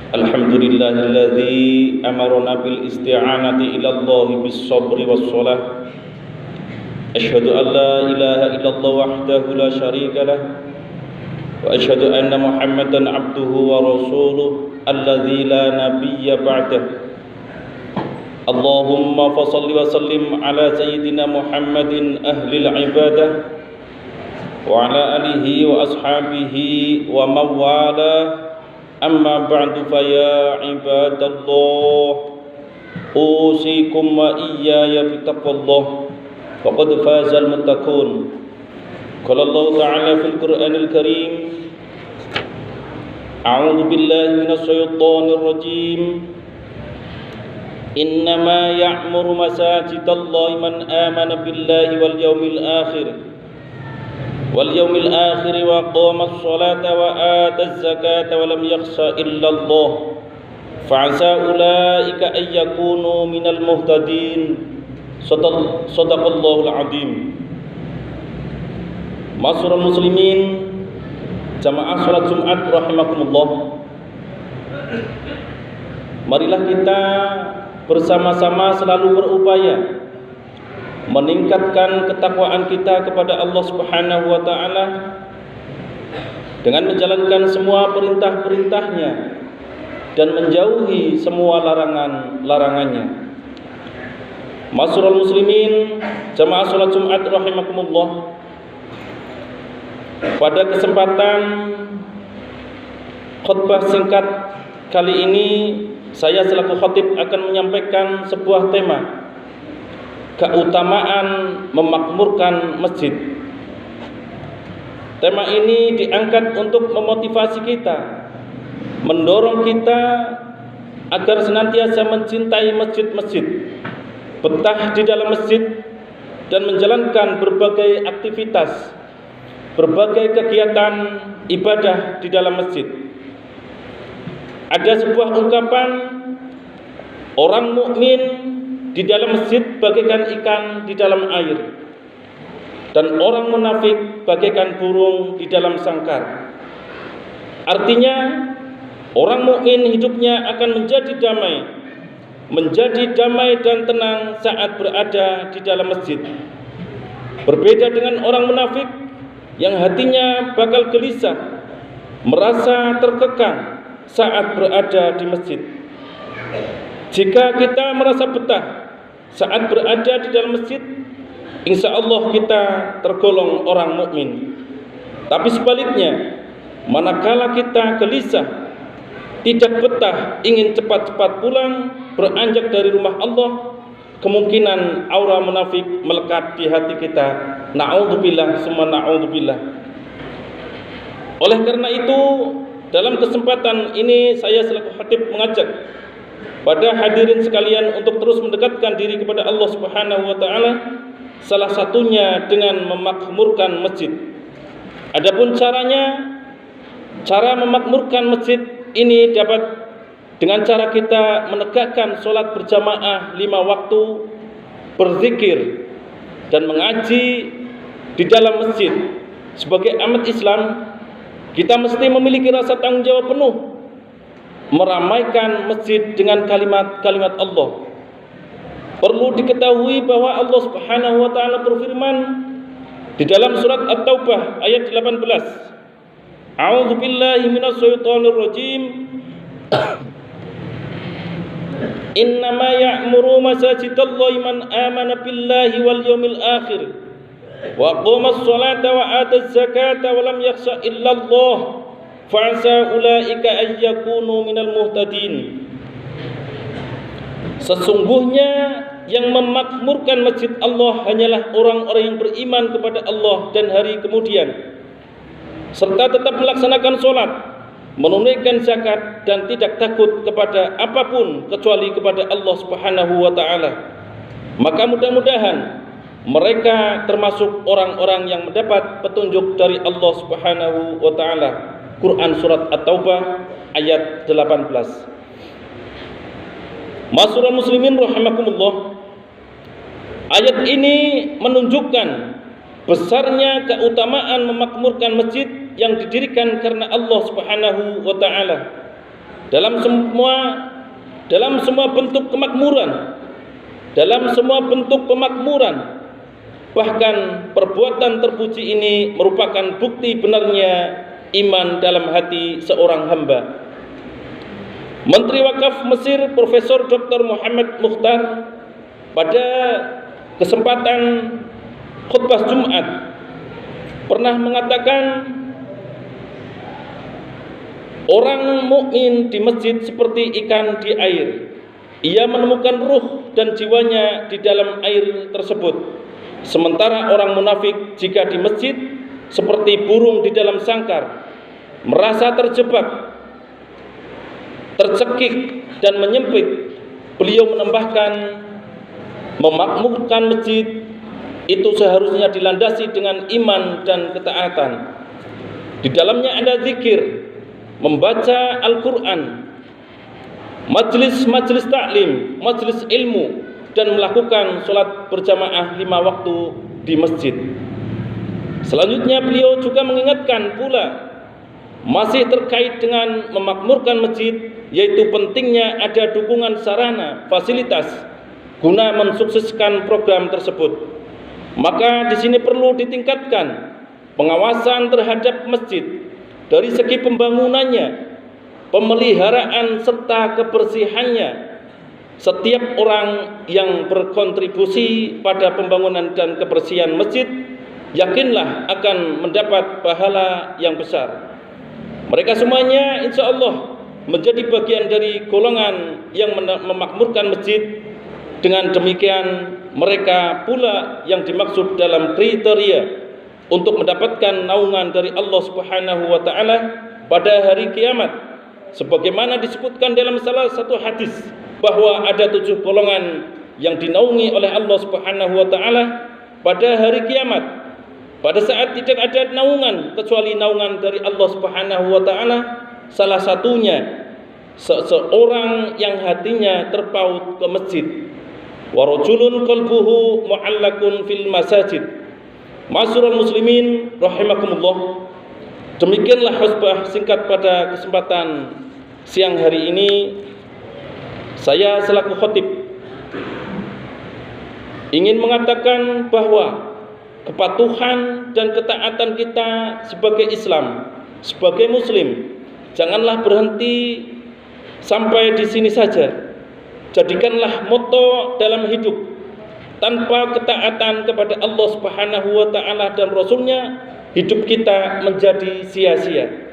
Alhamdulillahilladzi amarna bil isti'anati ila Allah bis sabri was shalah. Asyhadu an la ilaha illallah wahdahu la syarika lah wa asyhadu anna Muhammadan abduhu wa rasuluh alladzi la nabiyya ba'dah. Allahumma fashalli wa sallim ala sayyidina Muhammadin ahlil ibadah wa ala alihi wa ashabihi wa mawala. Amma ba'du fa ya ibadallah, usikum wa iyaya bittaqwallah, faqad fazal muttaqun. Qala Allah ta'ala fil Qur'anil Karim, a'udzu billahi minasy syaithanir rajim. Innama ya'muru masajidallahi man amana billahi wal yawmil akhir wa qama as-salata wa ata az-zakata wa lam yakhsha illa Allah fa'asa ulaika ay yakunu minal muhtadin. Shadaqallahul azim. Ma'asyiral muslimin, jamaah salat Jumat rahimakumullah. Marilah kita bersama-sama selalu berupaya meningkatkan ketakwaan kita kepada Allah Subhanahu wa taala dengan menjalankan semua perintah-perintahnya dan menjauhi semua larangan-larangannya. Ma'asyiral muslimin, jamaah salat Jumat rahimakumullah. Pada kesempatan khutbah singkat kali ini, saya selaku khatib akan menyampaikan sebuah tema, keutamaan memakmurkan masjid. Tema ini diangkat untuk memotivasi kita, mendorong kita agar senantiasa mencintai masjid-masjid, betah di dalam masjid dan menjalankan berbagai aktivitas, berbagai kegiatan ibadah di dalam masjid. Ada sebuah ungkapan, orang mukmin di dalam masjid bagaikan ikan di dalam air, dan orang munafik bagaikan burung di dalam sangkar. Artinya, orang mukmin hidupnya akan menjadi damai dan tenang saat berada di dalam masjid. Berbeda dengan orang munafik yang hatinya bakal gelisah, merasa terkekang saat berada di masjid. Jika kita merasa betah saat berada di dalam masjid, insya Allah kita tergolong orang mukmin. Tapi sebaliknya, manakala kita gelisah, tidak betah, ingin cepat-cepat pulang, beranjak dari rumah Allah, kemungkinan aura munafik melekat di hati kita. Na'udzubillah summa na'udzubillah. Oleh karena itu, dalam kesempatan ini saya selaku khatib mengajak pada hadirin sekalian untuk terus mendekatkan diri kepada Allah Subhanahu wa taala, salah satunya dengan memakmurkan masjid. Adapun cara memakmurkan masjid ini dapat dengan cara kita menegakkan sholat berjamaah 5 waktu, berzikir dan mengaji di dalam masjid. Sebagai amat Islam, kita mesti memiliki rasa tanggung jawab penuh meramaikan masjid dengan kalimat-kalimat Allah. Perlu diketahui bahwa Allah Subhanahu wa taala berfirman di dalam surat At-Taubah ayat 18. A'udzu billahi minasy syaithanir rajim. Innama ya'muru masajidallahi man amana billahi wal yawmil akhir wa qama as-salata wa ata az-zakata wa lam yakhsha illa Allah fa'asa ulaika ay yakunu minal muhtadin. Sesungguhnya yang memakmurkan masjid Allah hanyalah orang-orang yang beriman kepada Allah dan hari kemudian, serta tetap melaksanakan sholat, menunaikan zakat, dan tidak takut kepada apapun kecuali kepada Allah Subhanahu wa ta'ala. Maka mudah-mudahan mereka termasuk orang-orang yang mendapat petunjuk dari Allah Subhanahu wa ta'ala. Quran surat At-Taubah ayat 18. Ma'asyiral muslimin rahimakumullah, ayat ini menunjukkan besarnya keutamaan memakmurkan masjid yang didirikan karena Allah Subhanahu wa taala. Dalam semua bentuk kemakmuran, bahkan perbuatan terpuji ini merupakan bukti benarnya iman dalam hati seorang hamba. Menteri Wakaf Mesir Profesor Dr. Muhammad Mukhtar pada kesempatan khutbah Jumat pernah mengatakan, orang mukmin di masjid seperti ikan di air. Ia menemukan ruh dan jiwanya di dalam air tersebut. Sementara orang munafik jika di masjid seperti burung di dalam sangkar, merasa terjebak, tercekik dan menyempit. Beliau menambahkan, memakmurkan masjid itu seharusnya dilandasi dengan iman dan ketaatan. Di dalamnya ada zikir, membaca Al-Quran, majlis taklim, majlis ilmu, dan melakukan sholat berjamaah 5 waktu di masjid. Selanjutnya beliau juga mengingatkan pula masih terkait dengan memakmurkan masjid, yaitu pentingnya ada dukungan sarana, fasilitas guna mensukseskan program tersebut. Maka di sini perlu ditingkatkan pengawasan terhadap masjid dari segi pembangunannya, pemeliharaan serta kebersihannya. Setiap orang yang berkontribusi pada pembangunan dan kebersihan masjid, yakinlah akan mendapat pahala yang besar. Mereka semuanya insya Allah menjadi bagian dari golongan yang memakmurkan masjid. Dengan demikian mereka pula yang dimaksud dalam kriteria untuk mendapatkan naungan dari Allah Subhanahu wa taala pada hari kiamat, sebagaimana disebutkan dalam salah satu hadis bahwa ada 7 golongan yang dinaungi oleh Allah Subhanahu wa taala pada hari kiamat. Pada saat tidak ada naungan kecuali naungan dari Allah Subhanahu wa taala, salah satunya seseorang yang hatinya terpaut ke masjid. Wa rajulun qalbuhu mu'allaqun fil masajid. Ma'asyiral muslimin rahimakumullah. Demikianlah khutbah singkat pada kesempatan siang hari ini. Saya selaku khatib ingin mengatakan bahwa kepatuhan dan ketaatan kita sebagai Islam, sebagai Muslim, janganlah berhenti sampai di sini saja. Jadikanlah moto dalam hidup. Tanpa ketaatan kepada Allah Subhanahu wa taala dan Rasulnya, hidup kita menjadi sia-sia.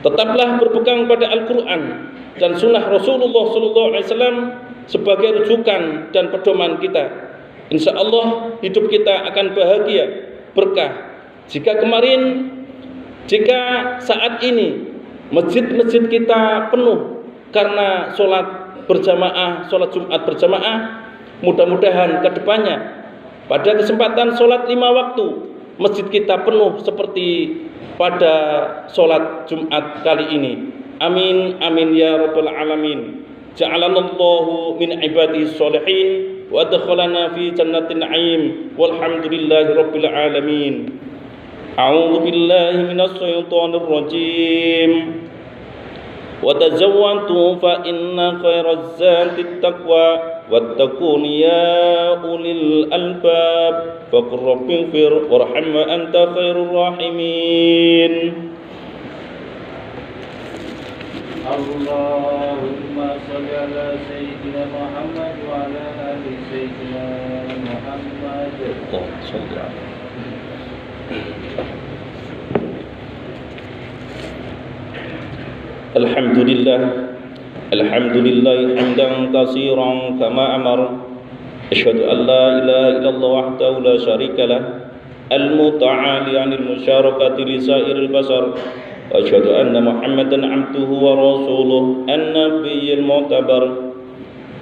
Tetaplah berpegang pada Al-Quran dan sunnah Rasulullah SAW sebagai rujukan dan pedoman kita. Insya Allah hidup kita akan bahagia, berkah. Jika saat ini masjid-masjid kita penuh karena sholat Jumat berjamaah, mudah-mudahan ke depannya pada kesempatan sholat 5 waktu masjid kita penuh seperti pada sholat Jumat kali ini. Amin amin ya rabbal alamin. Ja'alanallahu min ibadihi sholihin wa adkhalana fi jannatin na'im walhamdulillahi rabbil alamin. A'udzu billahi minasy syaithanir rajim. Wa tazawwadu fa inna khairaz zadi taqwa wattaqun ya ulil albab faqur rabbighfir warham wa anta khairur rahimin. Allahumma shalli ala sayyidina Muhammad wa ala ali sayyidina Muhammad. Alhamdulillah hamdan katsiran kama amara. Asyhadu an la ilaha illallah wahdahu la syarika lah, al-muta'ali 'anil musyarakati li sa'iril basar. Asyhadu anna Muhammadan 'abduhu wa rasuluhu an-nabiyyil mu'tabar.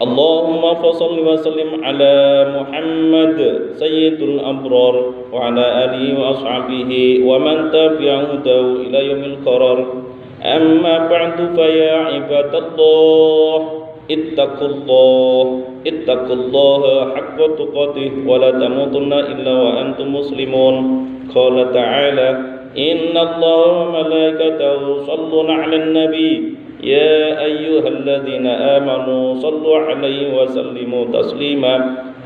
Allahumma fashalli wa sallim ala Muhammad sayyidul abrar wa ala alihi wa ashabihi wa man tabi'ahu ila yaumil qarar. أما بعد فيا عباد الله اتقوا الله حق تقاته ولا تموتن إلا وأنتم مسلمون. قال تعالى إن الله وملائكته يصلون على النبي يا أيها الذين آمنوا صلوا عليه وسلموا تسليما.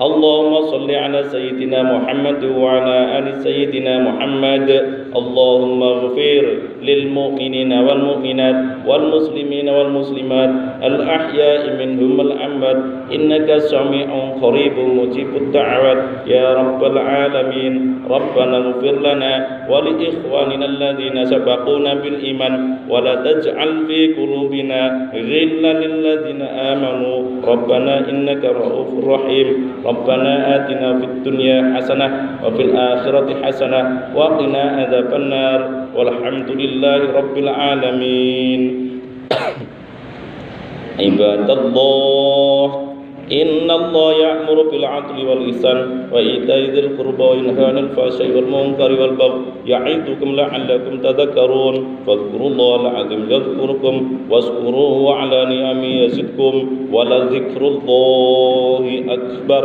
اللهم صل على سيدنا محمد وعلى آل سيدنا محمد. اللهم اغفر للمؤمنين والمؤمنات والمسلمين والمسلمات الأحياء منهم الأموات إنك سميع قريب مجيب الدعوات يا رب العالمين. ربنا اغفر لنا ولإخواننا الذين سبقونا بالإيمان ولا تجعل في قلوبنا غلا للذين آمنوا ربنا إنك رؤوف رحيم. ربنا آتنا في الدنيا حسنة وفي الآخرة حسنة وقنا عذاب النار والحمد لله رب العالمين. عباد الله إن الله يأمر بالعدل والإحسان وإيتاء ذي القربى وينهى عن الفحشاء والمنكر والبغي يعظكم لعلكم تذكرون. فاذكروا الله العظيم يذكركم واشكروه على نعمه يزدكم ولذكر الله أكبر.